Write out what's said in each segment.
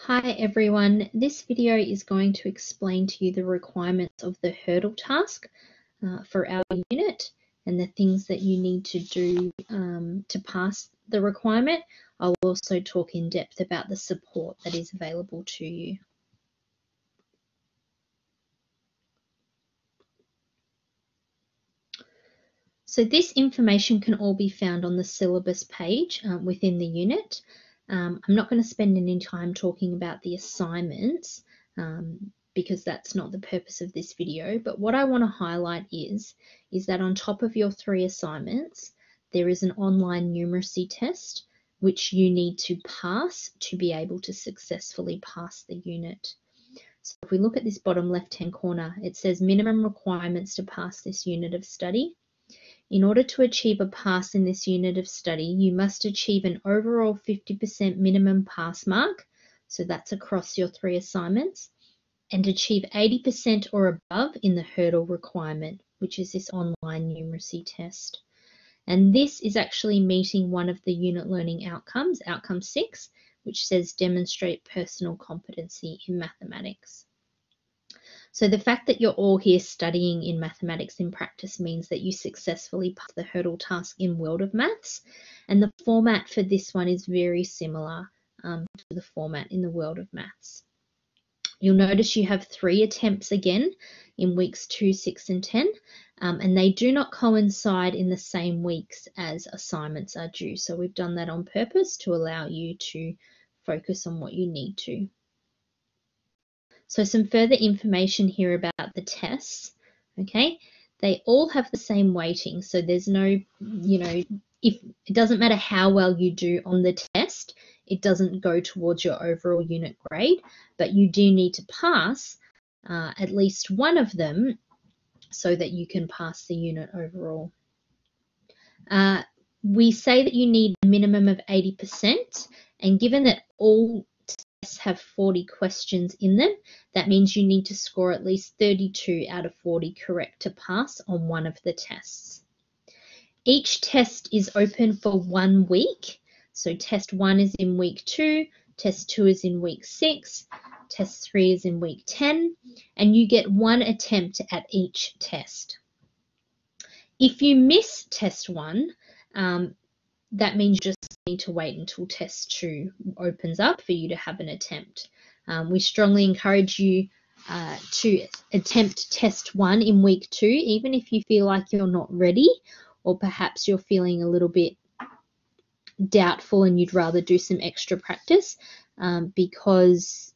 Hi everyone, this video is going to explain to you the requirements of the hurdle task for our unit and the things that you need to do to pass the requirement. I'll also talk in depth about the support that is available to you. So this information can all be found on the syllabus page within the unit. I'm not going to spend any time talking about the assignments because that's not the purpose of this video, but what I want to highlight is that on top of your 3 assignments, there is an online numeracy test which you need to pass to be able to successfully pass the unit. So if we look at this bottom left-hand corner, it says minimum requirements to pass this unit of study. In order to achieve a pass in this unit of study, you must achieve an overall 50% minimum pass mark, so that's across your 3 assignments, and achieve 80% or above in the hurdle requirement, which is this online numeracy test. And this is actually meeting one of the unit learning outcomes, outcome 6, which says demonstrate personal competency in mathematics. So the fact that you're all here studying in mathematics in practice means that you successfully pass the hurdle task in World of Maths, and the format for this one is very similar to the format in the World of Maths. You'll notice you have 3 attempts again in weeks 2, 6 and 10, and they do not coincide in the same weeks as assignments are due. So we've done that on purpose to allow you to focus on what you need to. So some further information here about the tests, okay? They all have the same weighting, so there's no, if it doesn't matter how well you do on the test, it doesn't go towards your overall unit grade, but you do need to pass at least one of them so that you can pass the unit overall. We say that you need a minimum of 80%, and given that all tests have 40 questions in them, that means you need to score at least 32 out of 40 correct to pass on one of the tests. Each test is open for 1 week. So test 1 is in week 2, test 2 is in week 6, test 3 is in week 10, and you get 1 attempt at each test. If you miss test 1, that means you just need to wait until test 2 opens up for you to have an attempt. We strongly encourage you to attempt test 1 in week 2, even if you feel like you're not ready, or perhaps you're feeling a little bit doubtful and you'd rather do some extra practice, because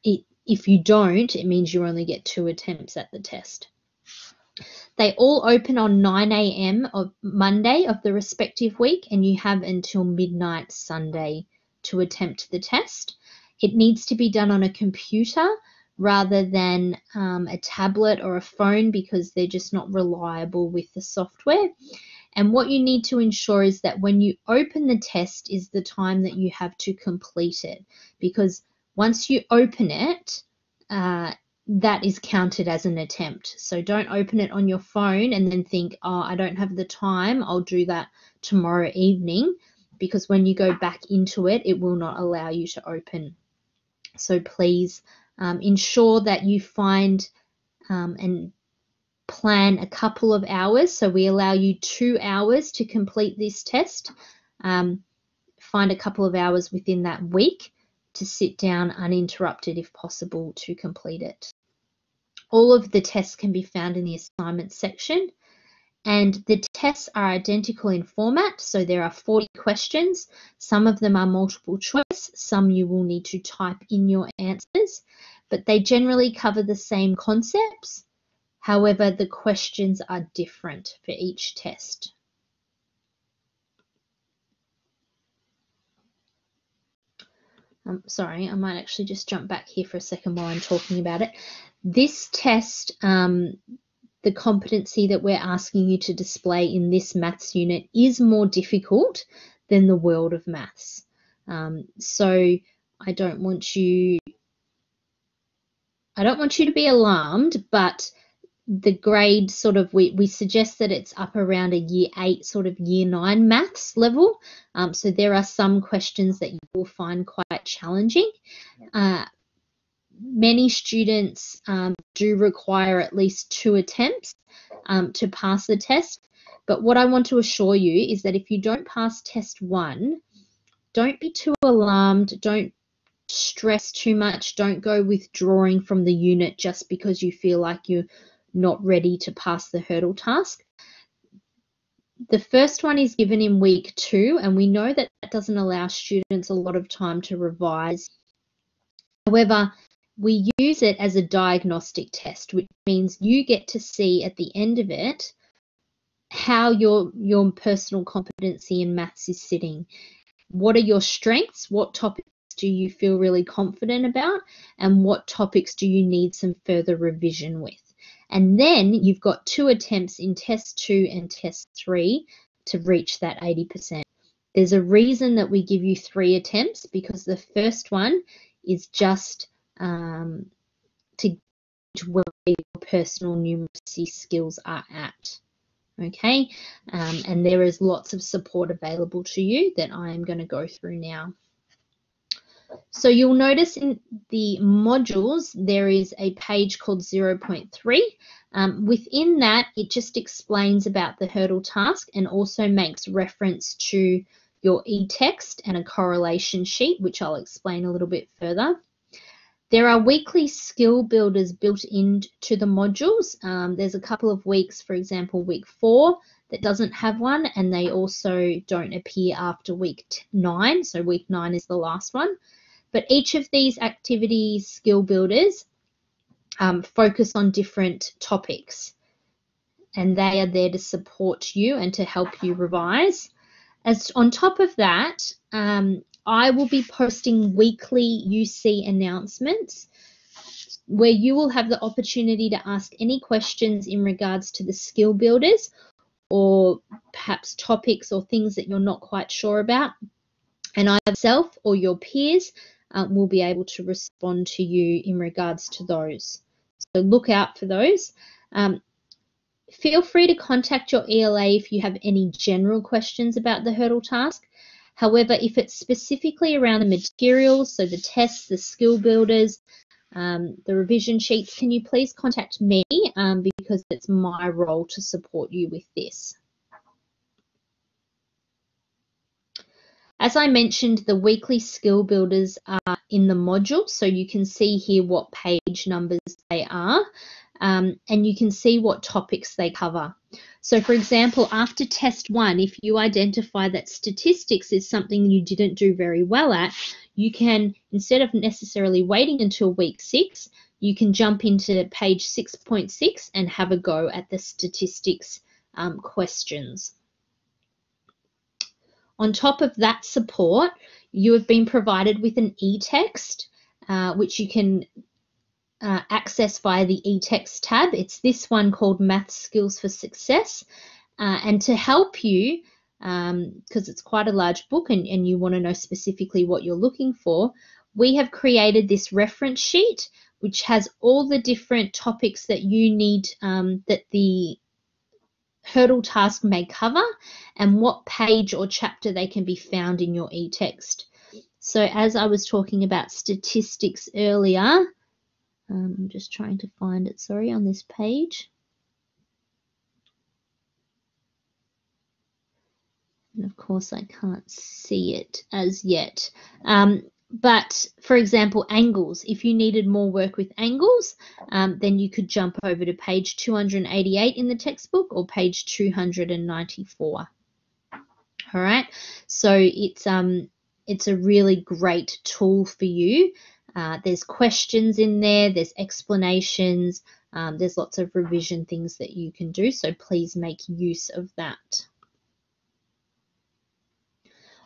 if you don't, it means you only get 2 attempts at the test. They all open on 9 a.m. of Monday of the respective week, and you have until midnight Sunday to attempt the test. It needs to be done on a computer rather than a tablet or a phone, because they're just not reliable with the software. And what you need to ensure is that when you open the test is the time that you have to complete it, because once you open it, that is counted as an attempt. So don't open it on your phone and then think, oh, I don't have the time, I'll do that tomorrow evening, because when you go back into it, it will not allow you to open. So please ensure that you find and plan a couple of hours. So we allow you 2 hours to complete this test. Find a couple of hours within that week to sit down uninterrupted if possible to complete it. All of the tests can be found in the assignments section, and the tests are identical in format. So there are 40 questions. Some of them are multiple choice, some you will need to type in your answers, but they generally cover the same concepts. However, the questions are different for each test. Sorry, I might actually just jump back here for a second while I'm talking about it. This test, the competency that we're asking you to display in this maths unit is more difficult than the World of Maths. So I don't want you to be alarmed, but the grade sort of, we suggest that it's up around a year 8, sort of year 9 maths level. So there are some questions that you will find quite challenging. Many students do require at least 2 attempts to pass the test. But what I want to assure you is that if you don't pass test 1, don't be too alarmed. Don't stress too much. Don't go withdrawing from the unit just because you feel like you're not ready to pass the hurdle task. The first one is given in week 2, and we know that that doesn't allow students a lot of time to revise. However, we use it as a diagnostic test, which means you get to see at the end of it how your personal competency in maths is sitting. What are your strengths? What topics do you feel really confident about? And what topics do you need some further revision with? And then you've got 2 attempts in test 2 and test 3 to reach that 80%. There's a reason that we give you 3 attempts, because the first one is just to gauge where your personal numeracy skills are at. Okay, and there is lots of support available to you that I am going to go through now. So you'll notice in the modules there is a page called 0.3. Within that, it just explains about the hurdle task and also makes reference to your e-text and a correlation sheet, which I'll explain a little bit further. There are weekly skill builders built into the modules. There's a couple of weeks, for example, week 4 that doesn't have one, and they also don't appear after week 9. So week 9 is the last one. But each of these activity skill builders focus on different topics, and they are there to support you and to help you revise. As on top of that, I will be posting weekly UC announcements where you will have the opportunity to ask any questions in regards to the skill builders, or perhaps topics or things that you're not quite sure about. And I myself or your peers will be able to respond to you in regards to those. So look out for those. Feel free to contact your ELA if you have any general questions about the hurdle task. However, if it's specifically around the materials, so the tests, the skill builders, the revision sheets, can you please contact me because it's my role to support you with this. As I mentioned, the weekly skill builders are in the module, so you can see here what page numbers they are, and you can see what topics they cover. So for example, after test 1, if you identify that statistics is something you didn't do very well at, you can, instead of necessarily waiting until week 6, you can jump into page 6.6 and have a go at the statistics questions. On top of that support, you have been provided with an e-text, which you can access via the e-text tab. It's this one called Math Skills for Success. And to help you, because it's quite a large book and you want to know specifically what you're looking for, we have created this reference sheet, which has all the different topics that you need, that the hurdle task may cover, and what page or chapter they can be found in your e-text. So as I was talking about statistics earlier, I'm just trying to find it, sorry, on this page. And of course I can't see it as yet. But for example, angles, if you needed more work with angles, then you could jump over to page 288 in the textbook or page 294. All right, so it's a really great tool for you. There's questions in there, there's explanations, there's lots of revision things that you can do, so please make use of that.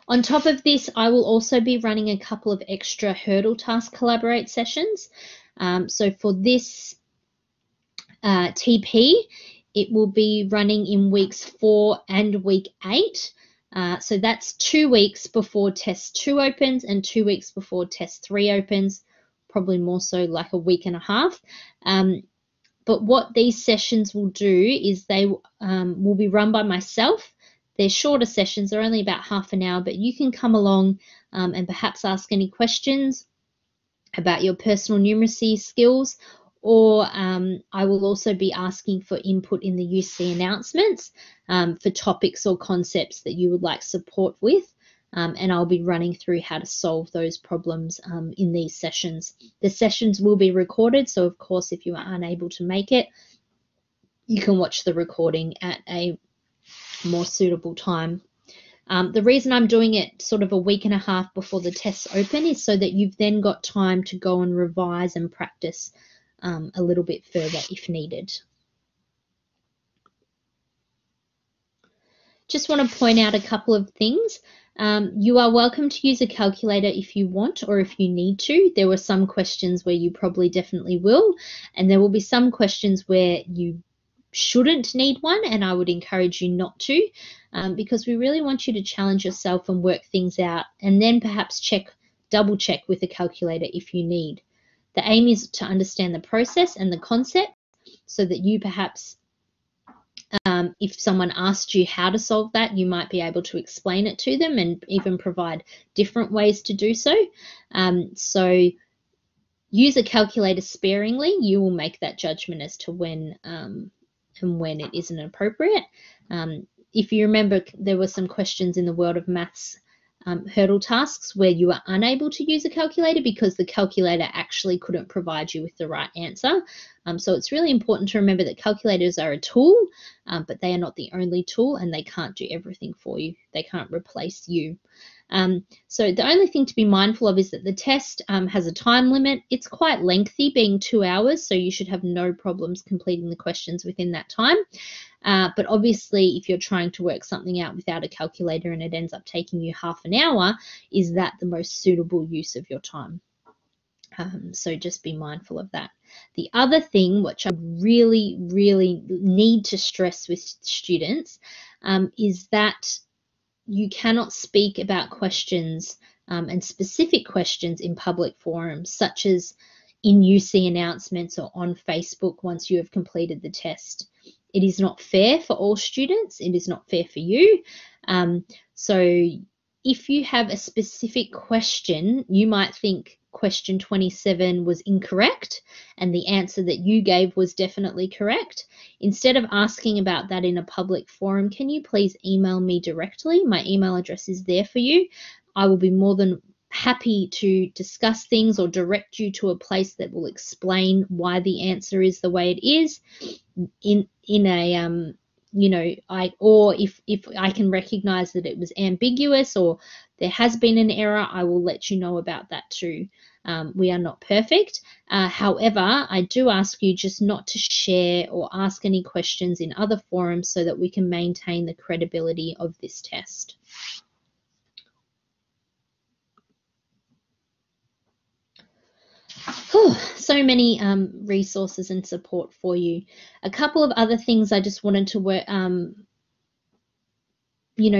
On top of this, I will also be running a couple of extra hurdle task collaborate sessions. So for this TP, it will be running in weeks 4 and week 8. So that's 2 weeks before test 2 opens and 2 weeks before test 3 opens, probably more so like a week and a half. But what these sessions will do is they will be run by myself. They're shorter sessions, they're only about half an hour, but you can come along and perhaps ask any questions about your personal numeracy skills, or I will also be asking for input in the UC announcements for topics or concepts that you would like support with. And I'll be running through how to solve those problems in these sessions. The sessions will be recorded, so of course if you are unable to make it, you can watch the recording at a more suitable time. The reason I'm doing it sort of a week and a half before the tests open is so that you've then got time to go and revise and practice a little bit further if needed. Just want to point out a couple of things. You are welcome to use a calculator if you want or if you need to. There were some questions where you probably definitely will, and there will be some questions where you shouldn't need one, and I would encourage you not to, because we really want you to challenge yourself and work things out, and then perhaps double check with a calculator if you need. The aim is to understand the process and the concept so that you perhaps, if someone asked you how to solve that, you might be able to explain it to them and even provide different ways to do so. So use a calculator sparingly. You will make that judgment as to when and when it isn't appropriate. If you remember, there were some questions in the World of Maths hurdle tasks where you were unable to use a calculator because the calculator actually couldn't provide you with the right answer. So it's really important to remember that calculators are a tool, but they are not the only tool, and they can't do everything for you. They can't replace you. So the only thing to be mindful of is that the test has a time limit. It's quite lengthy, being 2 hours, so you should have no problems completing the questions within that time. But obviously, if you're trying to work something out without a calculator and it ends up taking you half an hour, is that the most suitable use of your time? So just be mindful of that. The other thing, which I really, really need to stress with students, is that you cannot speak about questions and specific questions in public forums, such as in UC announcements or on Facebook once you have completed the test. It is not fair for all students. It is not fair for you. So if you have a specific question, you might think question 27 was incorrect and the answer that you gave was definitely correct. Instead of asking about that in a public forum, can you please email me directly? My email address is there for you. I will be more than happy to discuss things or direct you to a place that will explain why the answer is the way it is in a or if I can recognize that it was ambiguous or there has been an error, I will let you know about that too. We are not perfect. However, I do ask you just not to share or ask any questions in other forums so that we can maintain the credibility of this test. So many resources and support for you. A couple of other things I just wanted to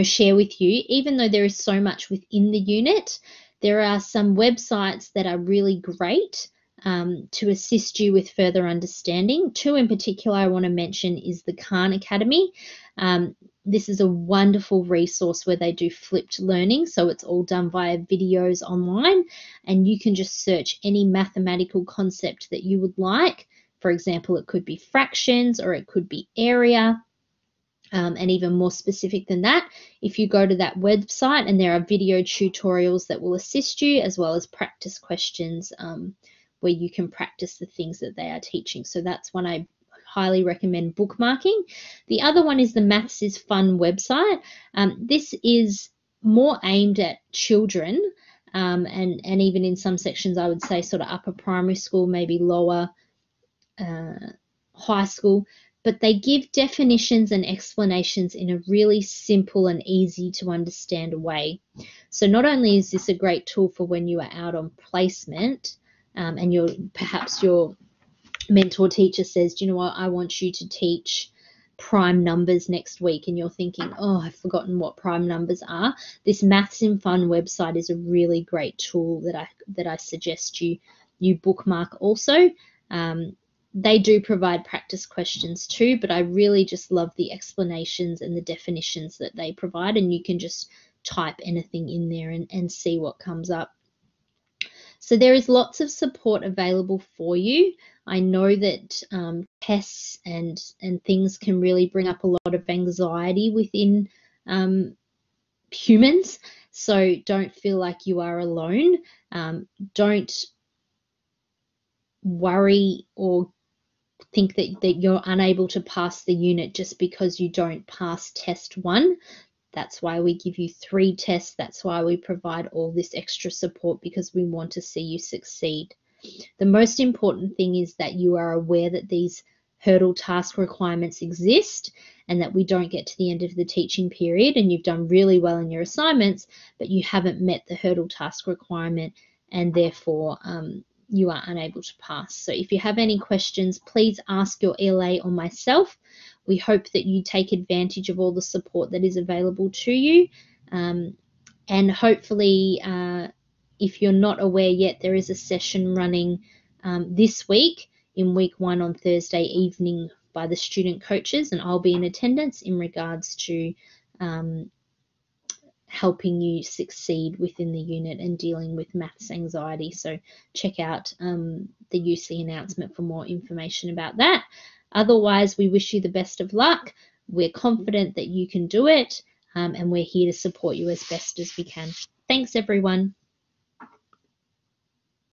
share with you. Even though there is so much within the unit, there are some websites that are really great to assist you with further understanding. Two in particular I want to mention is the Khan Academy. This is a wonderful resource where they do flipped learning, so it's all done via videos online, and you can just search any mathematical concept that you would like. For example, it could be fractions or it could be area. And even more specific than that, if you go to that website, and there are video tutorials that will assist you, as well as practice questions where you can practice the things that they are teaching. So that's one I highly recommend bookmarking. The other one is the Maths is Fun website. This is more aimed at children, and even in some sections I would say sort of upper primary school, maybe lower high school, but they give definitions and explanations in a really simple and easy to understand way. So not only is this a great tool for when you are out on placement and perhaps your mentor teacher says, do you know what, I want you to teach prime numbers next week, and you're thinking, oh, I've forgotten what prime numbers are. This Maths in Fun website is a really great tool that I suggest you bookmark also. they do provide practice questions too, but I really just love the explanations and the definitions that they provide, and you can just type anything in there and see what comes up. So there is lots of support available for you. I know that tests and things can really bring up a lot of anxiety within humans. So don't feel like you are alone. Don't worry or think that you're unable to pass the unit just because you don't pass test 1. That's why we give you 3 tests. That's why we provide all this extra support, because we want to see you succeed. The most important thing is that you are aware that these hurdle task requirements exist, and that we don't get to the end of the teaching period and you've done really well in your assignments, but you haven't met the hurdle task requirement, and therefore you are unable to pass. So if you have any questions, please ask your ELA or myself. We hope that you take advantage of all the support that is available to you. And hopefully, if you're not aware yet, there is a session running this week, in week 1 on Thursday evening, by the student coaches, and I'll be in attendance in regards to helping you succeed within the unit and dealing with maths anxiety. So check out the UC announcement for more information about that. Otherwise, we wish you the best of luck. We're confident that you can do it, and we're here to support you as best as we can. Thanks, everyone.